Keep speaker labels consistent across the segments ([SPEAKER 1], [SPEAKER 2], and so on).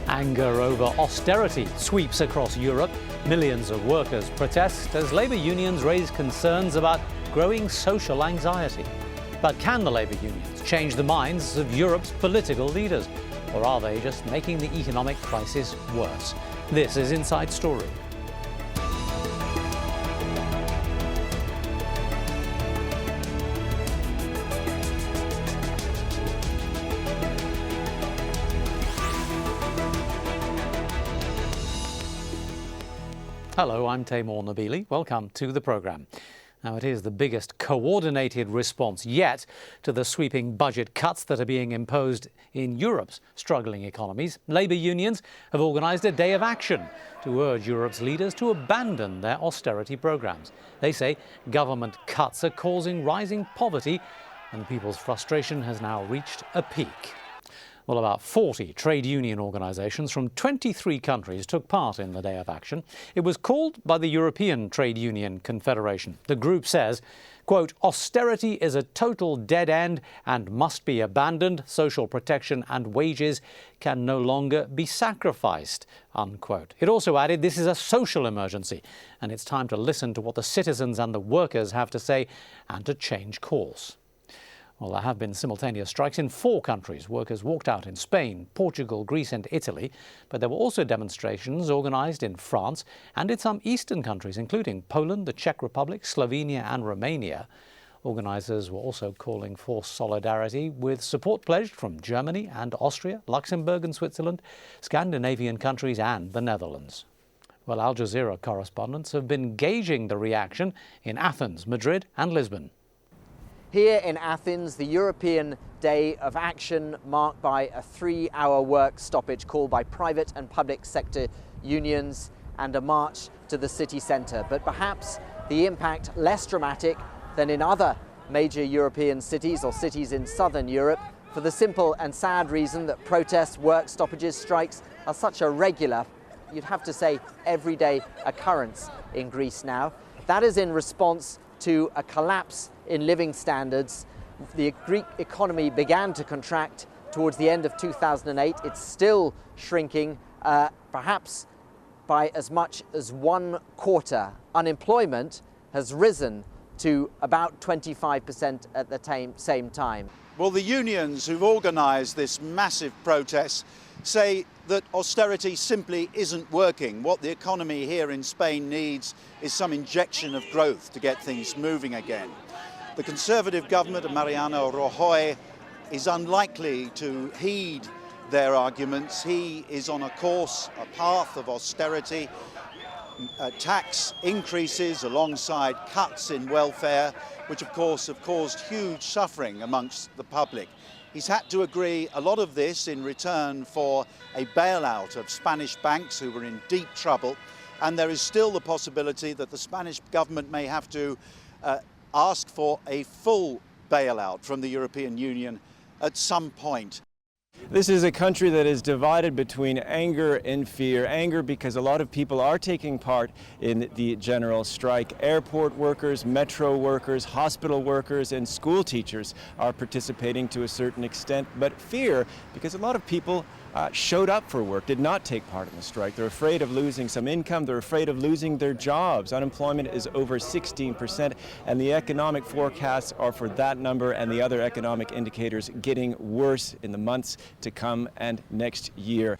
[SPEAKER 1] Anger over austerity sweeps across Europe. Millions of workers protest as labour unions raise concerns about growing social anxiety. But can the labour unions change the minds of Europe's political leaders? Or are they just making the economic crisis worse? This is Inside Story. Hello, I'm Taimur Nabili. Welcome to the programme. Now, it is the biggest coordinated response yet to the sweeping budget cuts that are being imposed in Europe's struggling economies. Labour unions have organised a day of action to urge Europe's leaders to abandon their austerity programmes. They say government cuts are causing rising poverty and people's frustration has now reached a peak. Well, about 40 trade union organisations from 23 countries took part in the Day of Action. It was called by the European Trade Union Confederation. The group says, quote, austerity is a total dead end and must be abandoned. Social protection and wages can no longer be sacrificed, unquote. It also added this is a social emergency and it's time to listen to what the citizens and the workers have to say and to change course. Well, there have been simultaneous strikes in 4 countries. Workers walked out in Spain, Portugal, Greece and Italy. But there were also demonstrations organised in France and in some eastern countries, including Poland, the Czech Republic, Slovenia and Romania. Organisers were also calling for solidarity with support pledged from Germany and Austria, Luxembourg and Switzerland, Scandinavian countries and the Netherlands. Well, Al Jazeera correspondents have been gauging the reaction in Athens, Madrid and Lisbon.
[SPEAKER 2] Here in Athens, the European Day of Action marked by a 3-hour work stoppage called by private and public sector unions and a march to the city centre. But perhaps the impact less dramatic than in other major European cities or cities in southern Europe for the simple and sad reason that protests, work stoppages, strikes are such a regular, you'd have to say everyday occurrence in Greece now. That is in response to a collapse in living standards. The Greek economy began to contract towards the end of 2008. It's still shrinking, perhaps by as much as 1/4. Unemployment has risen to about 25% at the same time.
[SPEAKER 3] Well, the unions who've organised this massive protest say that austerity simply isn't working. What the economy here in Spain needs is some injection of growth to get things moving again. The Conservative government of Mariano Rajoy is unlikely to heed their arguments. He is on a course, a path of austerity, tax increases alongside cuts in welfare, which of course have caused huge suffering amongst the public. He's had to agree a lot of this in return for a bailout of Spanish banks who were in deep trouble, and there is still the possibility that the Spanish government may have to ask for a full bailout from the European Union at some point.
[SPEAKER 4] This is a country that is divided between anger and fear. Anger because a lot of people are taking part in the general strike. Airport workers, metro workers, hospital workers and school teachers are participating to a certain extent. But fear because a lot of people showed up for work, did not take part in the strike. They're afraid of losing some income. They're afraid of losing their jobs. Unemployment is over 16%, and the economic forecasts are for that number and the other economic indicators getting worse in the months to come and next year.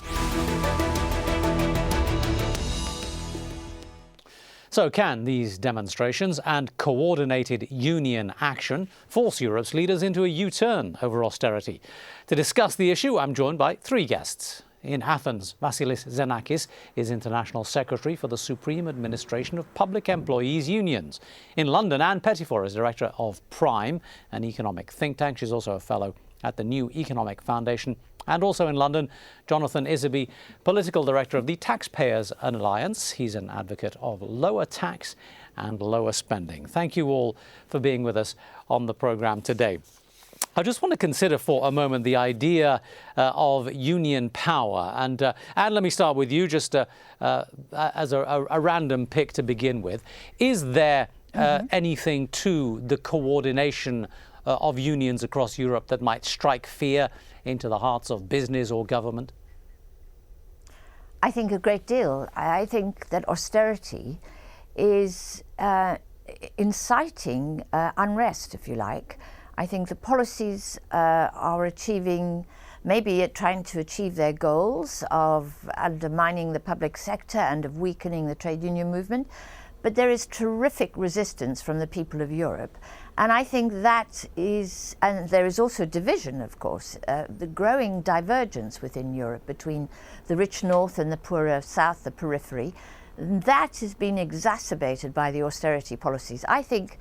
[SPEAKER 1] So can these demonstrations and coordinated union action force Europe's leaders into a U-turn over austerity? To discuss the issue, I'm joined by 3 guests. In Athens, Vasilis Xenakis is International Secretary for the Supreme Administration of Public Employees Unions. In London, Anne Pettifor is Director of Prime, an economic think tank. She's also a Fellow at the New Economic Foundation. And also in London, Jonathan Isaby, Political Director of the Taxpayers Alliance. He's an advocate of lower tax and lower spending. Thank you all for being with us on the programme today. I just want to consider for a moment the idea of union power. And Anne, let me start with you, just as a random pick to begin with. Is there anything to the coordination of unions across Europe that might strike fear into the hearts of business or government?
[SPEAKER 5] I think a great deal. I think that austerity is inciting unrest, if you like. I think the policies are achieving, maybe trying to achieve their goals of undermining the public sector and of weakening the trade union movement, but there is terrific resistance from the people of Europe. And I think that is, and there is also division, of course, the growing divergence within Europe between the rich north and the poorer south, the periphery. That has been exacerbated by the austerity policies. I think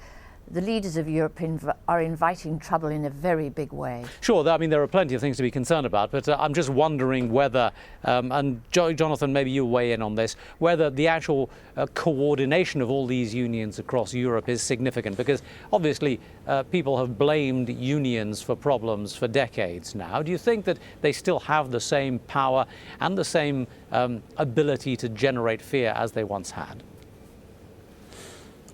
[SPEAKER 5] the leaders of Europe are inviting trouble in a very big way.
[SPEAKER 1] Sure, I mean, there are plenty of things to be concerned about, but I'm just wondering whether, and Jonathan, maybe you weigh in on this, whether the actual coordination of all these unions across Europe is significant, because obviously people have blamed unions for problems for decades now. Do you think that they still have the same power and the same ability to generate fear as they once had?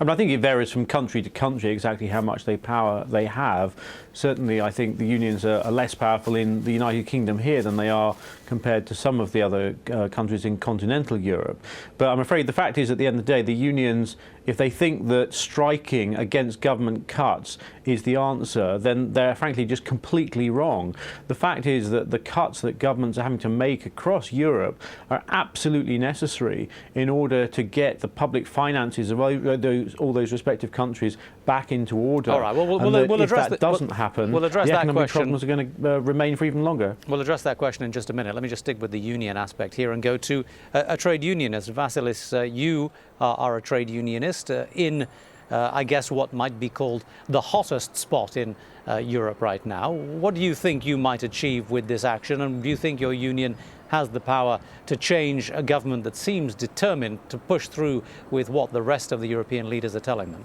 [SPEAKER 6] I mean, I think it varies from country to country exactly how much power they have. Certainly, I think the unions are less powerful in the United Kingdom here than they are compared to some of the other countries in continental Europe. But I'm afraid the fact is, at the end of the day, the unions, if they think that striking against government cuts is the answer, then they're frankly just completely wrong. The fact is that the cuts that governments are having to make across Europe are absolutely necessary in order to get the public finances of all those respective countries back into order.
[SPEAKER 1] All right, well, we'll
[SPEAKER 6] if
[SPEAKER 1] address
[SPEAKER 6] that doesn't happen,
[SPEAKER 1] we'll address
[SPEAKER 6] the
[SPEAKER 1] that
[SPEAKER 6] economic
[SPEAKER 1] question.
[SPEAKER 6] problems are going to remain for even longer.
[SPEAKER 1] We'll address that question in just a minute. Let me just stick with the union aspect here and go to a trade unionist. Vasilis, you are a trade unionist in, I guess, what might be called the hottest spot in Europe right now. What do you think you might achieve with this action, and do you think your union has the power to change a government that seems determined to push through with what the rest of the European leaders are telling them?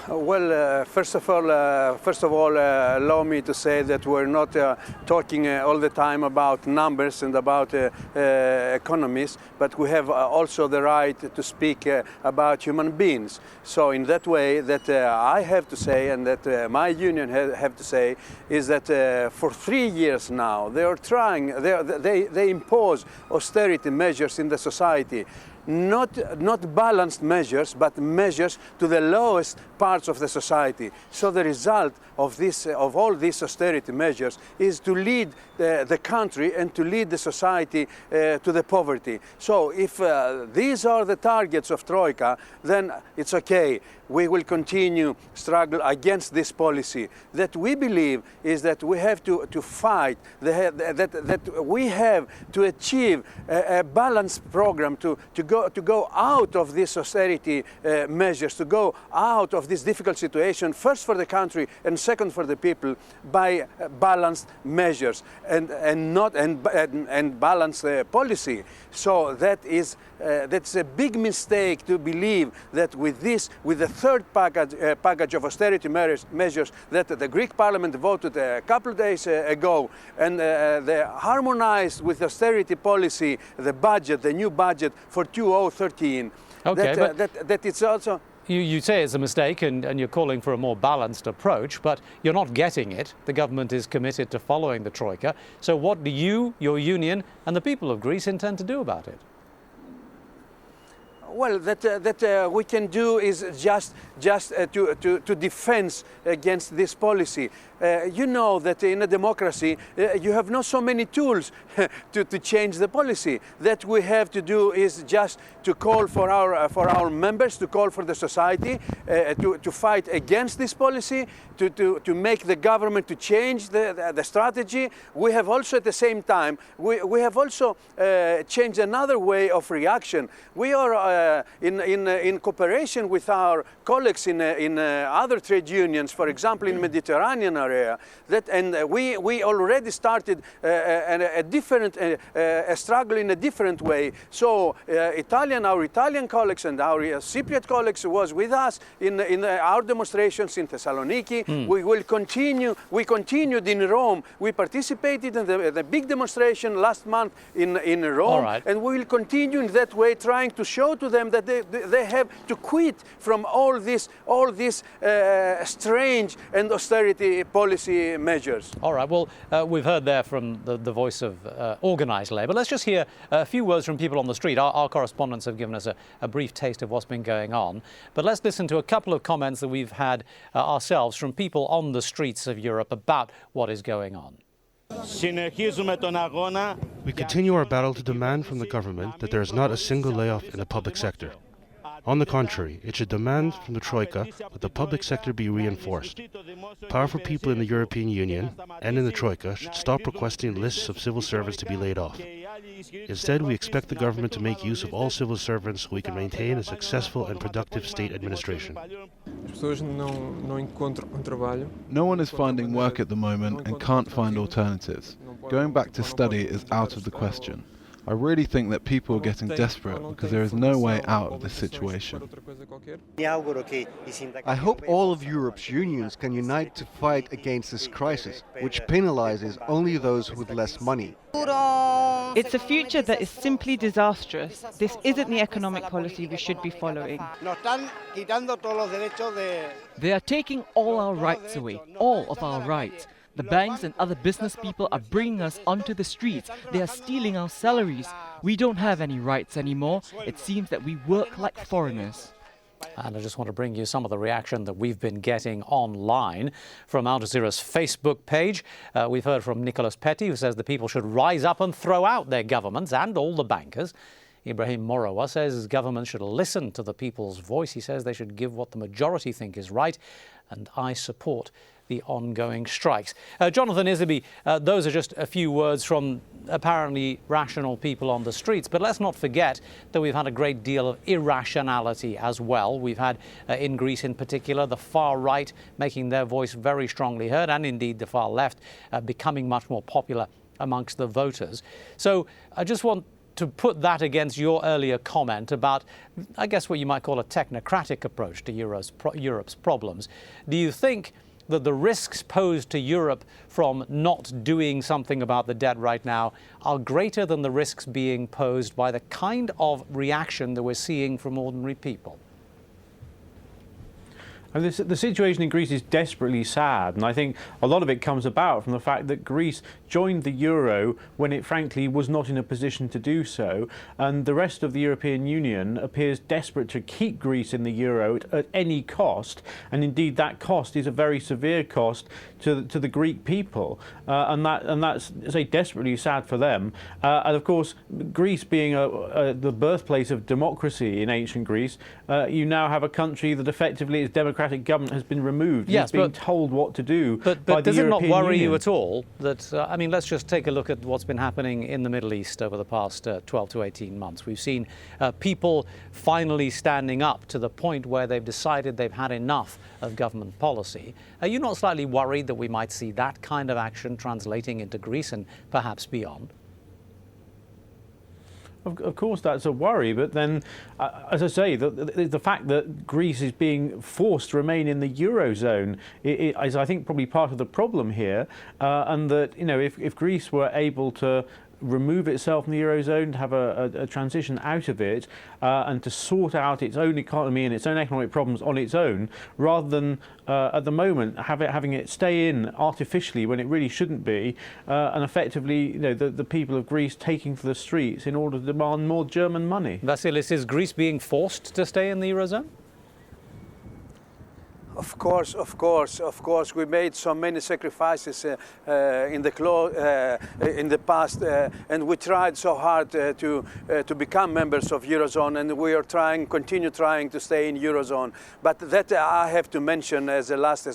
[SPEAKER 7] Well, first of all, allow me to say that we're not talking all the time about numbers and about economies, but we have also the right to speak about human beings. So in that way, that I have to say, and that my union have to say, is that for 3 years now, they are trying, they impose austerity measures in the society. Not balanced measures, but measures to the lowest parts of the society. So the result of all these austerity measures is to lead the country and to lead the society to the poverty. So if these are the targets of Troika, then it's okay. We will continue struggle against this policy. That we believe is that we have to fight, that we have to achieve a balanced program to go out of these austerity measures, to go out of this difficult situation, first for the country and second for the people, by balanced measures and balanced policy. So that's a big mistake to believe that with the third package of austerity measures that the Greek Parliament voted a couple of days ago, and they harmonized with austerity policy the new budget for 2013.
[SPEAKER 1] Okay,
[SPEAKER 7] that it's also.
[SPEAKER 1] You say it's a mistake and you're calling for a more balanced approach, but you're not getting it. The government is committed to following the Troika. So what do you, your union, and the people of Greece intend to do about it?
[SPEAKER 7] Well, that we can do is just to defend against this policy. You know that in a democracy you have not so many tools to change the policy. That we have to do is just to call for our members, to call for the society to fight against this policy, to make the government to change the strategy. We have also at the same time we have also changed another way of reaction. We are in cooperation with our colleagues in other trade unions, for example in Mediterranean area, and we already started a struggle in a different way. So our Italian colleagues and our Cypriot colleagues was with us in our demonstrations in Thessaloniki. We continued in Rome. We participated in the big demonstration last month in Rome,
[SPEAKER 1] right.
[SPEAKER 7] and we will continue in that way, trying to show to to them that they have to quit from all these strange and austerity policy measures.
[SPEAKER 1] All right, well, we've heard there from the voice of organised labour. Let's just hear a few words from people on the street. Our correspondents have given us a brief taste of what's been going on. But let's listen to a couple of comments that we've had ourselves from people on the streets of Europe about what is going on.
[SPEAKER 8] We continue our battle to demand from the government that there is not a single layoff in the public sector. On the contrary, it should demand from the Troika that the public sector be reinforced. Powerful people in the European Union and in the Troika should stop requesting lists of civil servants to be laid off. Instead, we expect the government to make use of all civil servants so we can maintain a successful and productive state administration.
[SPEAKER 9] No one is finding work at the moment and can't find alternatives. Going back to study is out of the question. I really think that people are getting desperate because there is no way out of this situation.
[SPEAKER 10] I hope all of Europe's unions can unite to fight against this crisis, which penalizes only those with less money.
[SPEAKER 11] It's a future that is simply disastrous. This isn't the economic policy we should be following.
[SPEAKER 12] They are taking all our rights away, all of our rights. The banks and other business people are bringing us onto the streets. They are stealing our salaries. We don't have any rights anymore. It seems that we work like foreigners.
[SPEAKER 1] And I just want to bring you some of the reaction that we've been getting online from Al Jazeera's Facebook page. We've heard from Nicholas Petty, who says the people should rise up and throw out their governments and all the bankers. Ibrahim Morowa says governments should listen to the people's voice. He says they should give what the majority think is right. And I support the ongoing strikes. Jonathan Isaby, those are just a few words from apparently rational people on the streets. But let's not forget that we've had a great deal of irrationality as well. We've had, in Greece in particular, the far right making their voice very strongly heard, and indeed the far left becoming much more popular amongst the voters. So I just want to put that against your earlier comment about, I guess, what you might call a technocratic approach to Europe's problems. Do you think that the risks posed to Europe from not doing something about the debt right now are greater than the risks being posed by the kind of reaction that we're seeing from ordinary people?
[SPEAKER 6] And the situation in Greece is desperately sad, and I think a lot of it comes about from the fact that Greece joined the euro when it frankly was not in a position to do so, and the rest of the European Union appears desperate to keep Greece in the euro at any cost, and indeed that cost is a very severe cost to the Greek people, and that's say desperately sad for them. And of course, Greece being the birthplace of democracy in ancient Greece, you now have a country that effectively its democratic government has been removed.
[SPEAKER 1] Yes,
[SPEAKER 6] it's being told what to do.
[SPEAKER 1] But does it not worry you at all that, I mean, let's just take a look at what's been happening in the Middle East over the past 12 to 18 months. We've seen people finally standing up to the point where they've decided they've had enough of government policy. Are you not slightly worried that we might see that kind of action translating into Greece and perhaps beyond?
[SPEAKER 6] Of course, that's a worry, but then, as I say, the fact that Greece is being forced to remain in the Eurozone is, I think, probably part of the problem here, and that, you know, if Greece were able to remove itself from the Eurozone, to have a transition out of it, and to sort out its own economy and its own economic problems on its own, rather than at the moment having it stay in artificially when it really shouldn't be, and effectively, you know, the people of Greece taking to the streets in order to demand more German money.
[SPEAKER 1] Vasilis, is Greece being forced to stay in the Eurozone?
[SPEAKER 7] Of course. We made so many sacrifices in the past, and we tried so hard to become members of Eurozone, and we are continue trying to stay in Eurozone. But that I have to mention as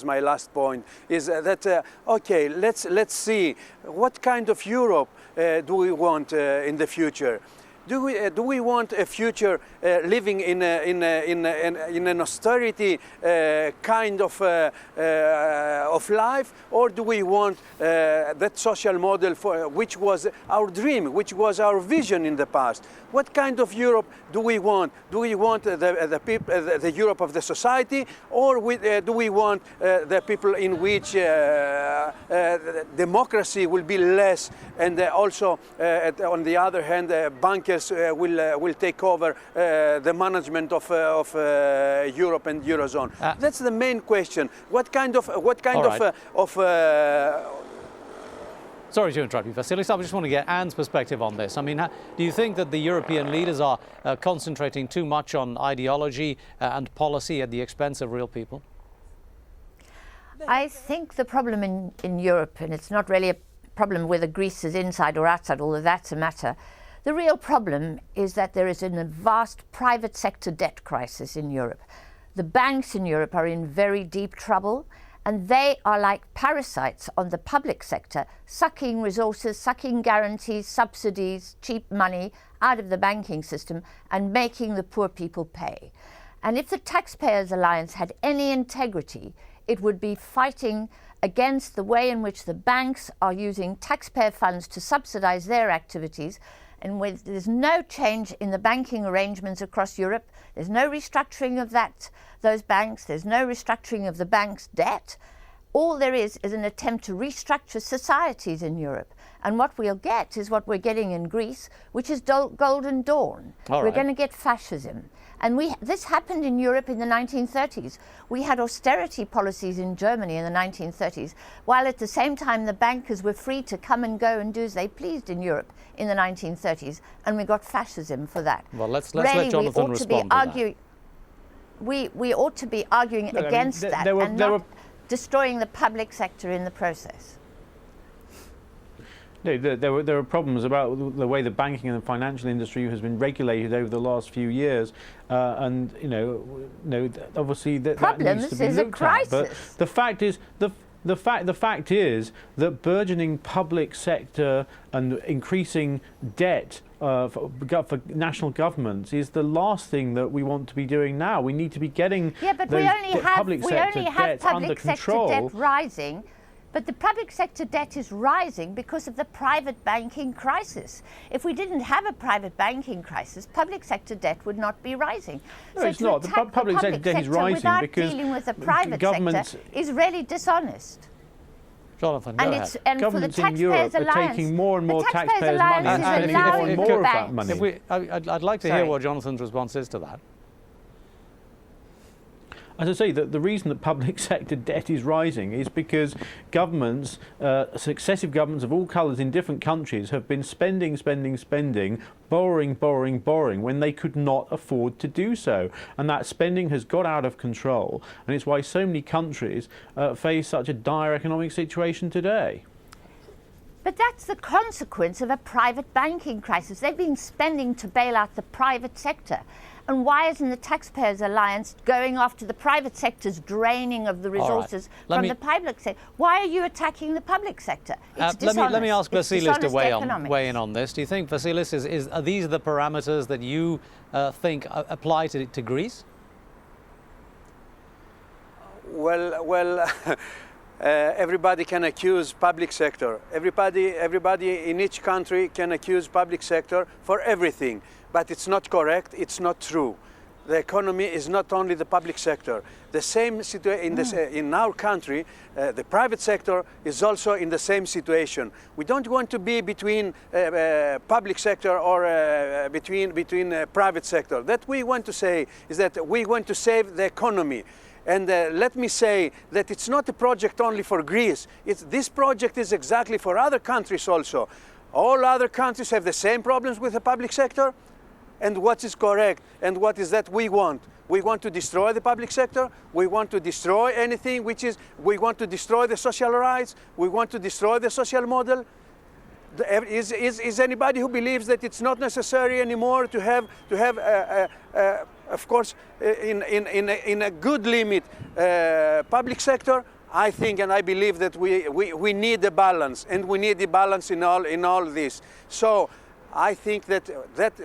[SPEAKER 7] my last point is that okay, let's see what kind of Europe do we want in the future. Do we want a future living in an austerity kind of of life, or do we want that social model which was our dream, which was our vision in the past? What kind of Europe do we want? Do we want the Europe of the society, or do we want the people in which democracy will be less, and also on the other hand bankers will take over the management of Europe and Eurozone? That's the main question. What kind of
[SPEAKER 1] Sorry to interrupt you, Vasilis. I just want to get Anne's perspective on this. I mean, do you think that the European leaders are concentrating too much on ideology and policy at the expense of real people?
[SPEAKER 5] I think the problem in Europe, and it's not really a problem whether Greece is inside or outside, although that's a matter, the real problem is that there is a vast private sector debt crisis in Europe. The banks in Europe are in very deep trouble, and they are like parasites on the public sector, sucking resources, sucking guarantees, subsidies, cheap money out of the banking system and making the poor people pay. And if the Taxpayers Alliance had any integrity, it would be fighting against the way in which the banks are using taxpayer funds to subsidize their activities. And there's no change in the banking arrangements across Europe. There's no restructuring of those banks. There's no restructuring of the bank's debt. All there is an attempt to restructure societies in Europe. And what we'll get is what we're getting in Greece, which is Golden Dawn. We're going to get fascism. And this happened in Europe in the 1930s. We had austerity policies in Germany in the 1930s, while at the same time the bankers were free to come and go and do as they pleased in Europe in the 1930s, and we got fascism for that.
[SPEAKER 1] Well, let's let Jonathan respond to that.
[SPEAKER 5] We ought to be arguing against that and not destroying the public sector in the process.
[SPEAKER 6] No, there are problems about the way the banking and the financial industry has been regulated over the last few years, and obviously that needs to be looked at. But the fact is, the fact is that burgeoning public sector and increasing debt for national governments is the last thing that we want to be doing now. We need to be getting public sector debt under control.
[SPEAKER 5] Debt rising. But the public sector debt is rising because of the private banking crisis. If we didn't have a private banking crisis, public sector debt would not be rising.
[SPEAKER 6] No, it's not. The public sector debt is rising because
[SPEAKER 5] dealing with the private sector is really dishonest.
[SPEAKER 1] Jonathan, go ahead.
[SPEAKER 6] Governments in Europe are taking more and more taxpayers' money and spending more and more of that money.
[SPEAKER 1] I'd like to hear what Jonathan's response is to that.
[SPEAKER 6] As I say, the reason that public sector debt is rising is because governments, successive governments of all colours in different countries have been spending, borrowing when they could not afford to do so. And that spending has got out of control. And it's why so many countries face such a dire economic situation today.
[SPEAKER 5] But that's the consequence of a private banking crisis. They've been spending to bail out the private sector. And why isn't the Taxpayers Alliance going after the private sector's draining of the resources from the public sector? Why are you attacking the public sector? It's dishonest.
[SPEAKER 1] Let me ask Vasilis to weigh in on this. Do you think, Vasilis, are these the parameters that you think apply to Greece?
[SPEAKER 7] Well. Everybody can accuse public sector. Everybody in each country can accuse public sector for everything, but it's not correct. It's not true. The economy is not only the public sector. The same situation in our country. The private sector is also in the same situation. We don't want to be between public sector or between private sector. That we want to say is that we want to save the economy. And let me say that it's not a project only for Greece. This project is exactly for other countries also. All other countries have the same problems with the public sector. And what is correct and what is that we want? We want to destroy the public sector. We want to destroy anything we want to destroy the social rights. We want to destroy the social model. Is anybody who believes that it's not necessary anymore to have of course, in a good limit, public sector? I think and I believe that we need a balance, and we need a balance in all this. So I think that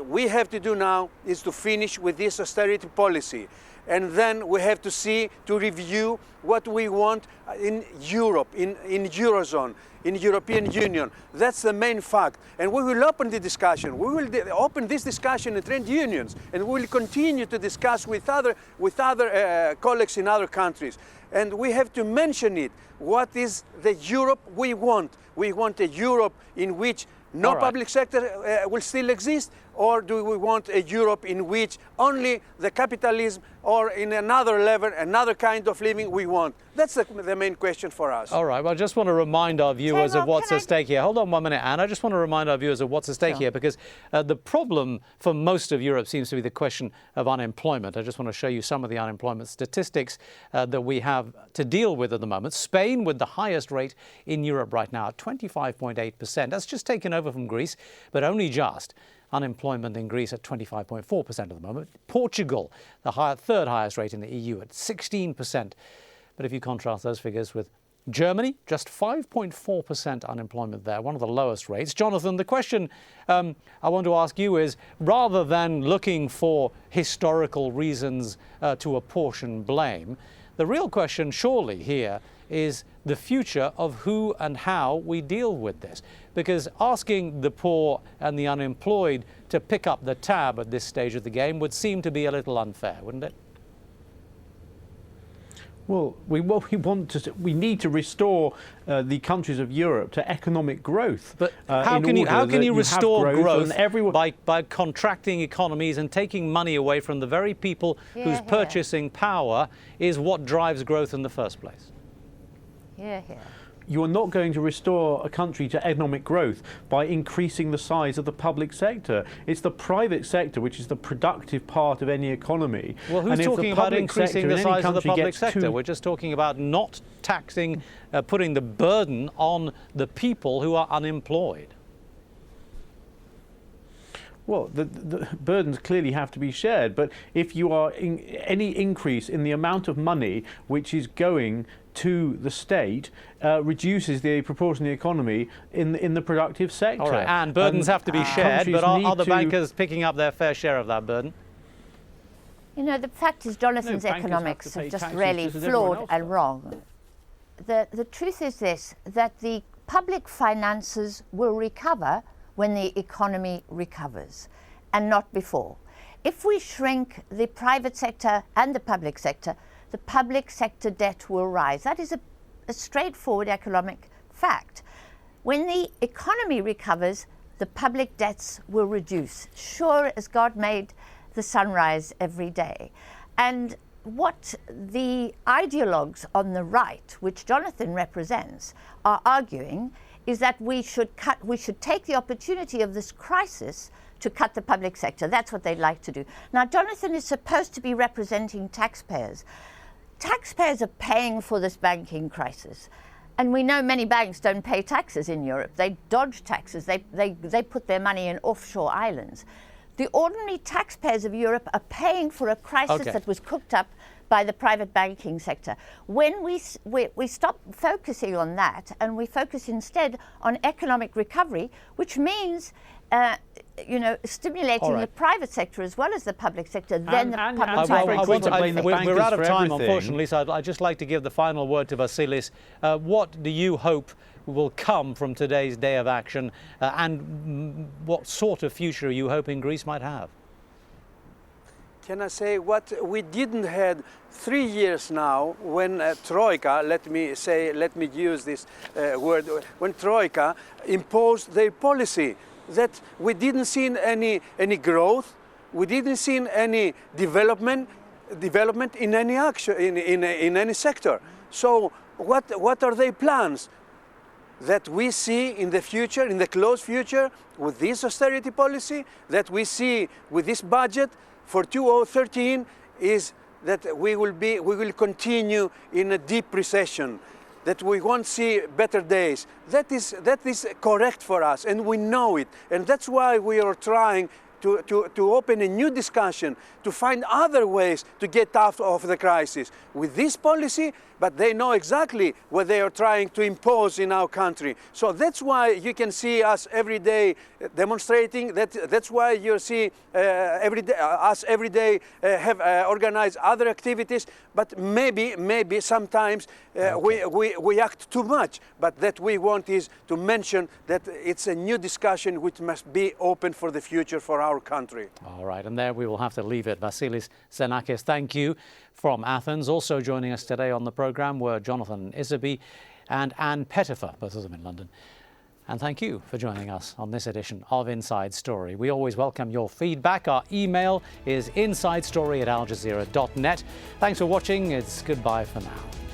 [SPEAKER 7] we have to do now is to finish with this austerity policy, and then we have to review what we want in Europe, in Eurozone, in European Union. That's the main fact. And we will open the discussion. We will open this discussion in trade unions, and we will continue to discuss with other colleagues in other countries. And we have to mention it. What is the Europe we want? We want a Europe in which no public sector will still exist, or do we want a Europe in which only the capitalism, or in another level, another kind of living we want? That's the main question for us.
[SPEAKER 1] All right, well, I just want to remind our viewers of what's at stake here. Hold on 1 minute, Anne. I just want to remind our viewers of what's at stake here, because the problem for most of Europe seems to be the question of unemployment. I just want to show you some of the unemployment statistics that we have to deal with at the moment. Spain with the highest rate in Europe right now at 25.8%. That's just taken over from Greece, but only just. Unemployment in Greece at 25.4% at the moment. Portugal, the third highest rate in the EU at 16%. But if you contrast those figures with Germany, just 5.4% unemployment there, one of the lowest rates. Jonathan, the question I want to ask you is, rather than looking for historical reasons to apportion blame, the real question surely here is the future of who and how we deal with this. Because asking the poor and the unemployed to pick up the tab at this stage of the game would seem to be a little unfair, wouldn't it?
[SPEAKER 6] Well, we need to restore the countries of Europe to economic growth.
[SPEAKER 1] But how can you restore growth by contracting economies and taking money away from the very people whose purchasing power is what drives growth in the first place?
[SPEAKER 6] You are not going to restore a country to economic growth by increasing the size of the public sector. It's the private sector which is the productive part of any economy.
[SPEAKER 1] Well, who's talking about increasing the size of the public sector? We're just talking about not taxing, putting the burden on the people who are unemployed.
[SPEAKER 6] Well, the burdens clearly have to be shared, but if you are any increase in the amount of money which is going to the state reduces the proportion of the economy in the productive sector.
[SPEAKER 1] All right, and burdens have to be shared, but are the bankers picking up their fair share of that burden?
[SPEAKER 5] You know, the fact is Jonathan's economics are just really flawed and wrong. The truth is this, that the public finances will recover when the economy recovers, and not before. If we shrink the private sector and the public sector debt will rise. That is a straightforward economic fact. When the economy recovers, the public debts will reduce, sure as God made the sunrise every day. And what the ideologues on the right, which Jonathan represents, are arguing is that we should take the opportunity of this crisis to cut the public sector. That's what they'd like to do. Now, Jonathan is supposed to be representing taxpayers. Taxpayers are paying for this banking crisis. And we know many banks don't pay taxes in Europe. They dodge taxes. They put their money in offshore islands. The ordinary taxpayers of Europe are paying for a crisis that was cooked up by the private banking sector. When we stop focusing on that and we focus instead on economic recovery, which means stimulating the private sector as well as the public sector, then the public sector.
[SPEAKER 1] We're out of time, unfortunately, so I'd just like to give the final word to Vasilis. What do you hope will come from today's day of action, and what sort of future are you hoping Greece might have?
[SPEAKER 7] Can I say what we didn't have 3 years now when Troika, let me use this word, when Troika imposed their policy, that we didn't see any growth, we didn't see any development in any action, in any sector. So what are their plans? That we see in the future, in the close future, with this austerity policy, that we see with this budget for 2013, is that we will continue in a deep recession, that we won't see better days. That is correct for us, and we know it, and that's why we are trying to open a new discussion, to find other ways to get out of the crisis. With this policy, but they know exactly what they are trying to impose in our country. So that's why you can see us every day demonstrating. That's why you see us every day have organized other activities. But maybe sometimes we act too much. But that we want is to mention that it's a new discussion which must be open for the future for our country.
[SPEAKER 1] All right, and there we will have to leave it. Vasilis Xenakis, thank you from Athens. Also joining us today on the programme were Jonathan Isaby and Anne Pettifer, both of them in London. And thank you for joining us on this edition of Inside Story. We always welcome your feedback. Our email is insidestory@aljazeera.net. Thanks for watching. It's goodbye for now.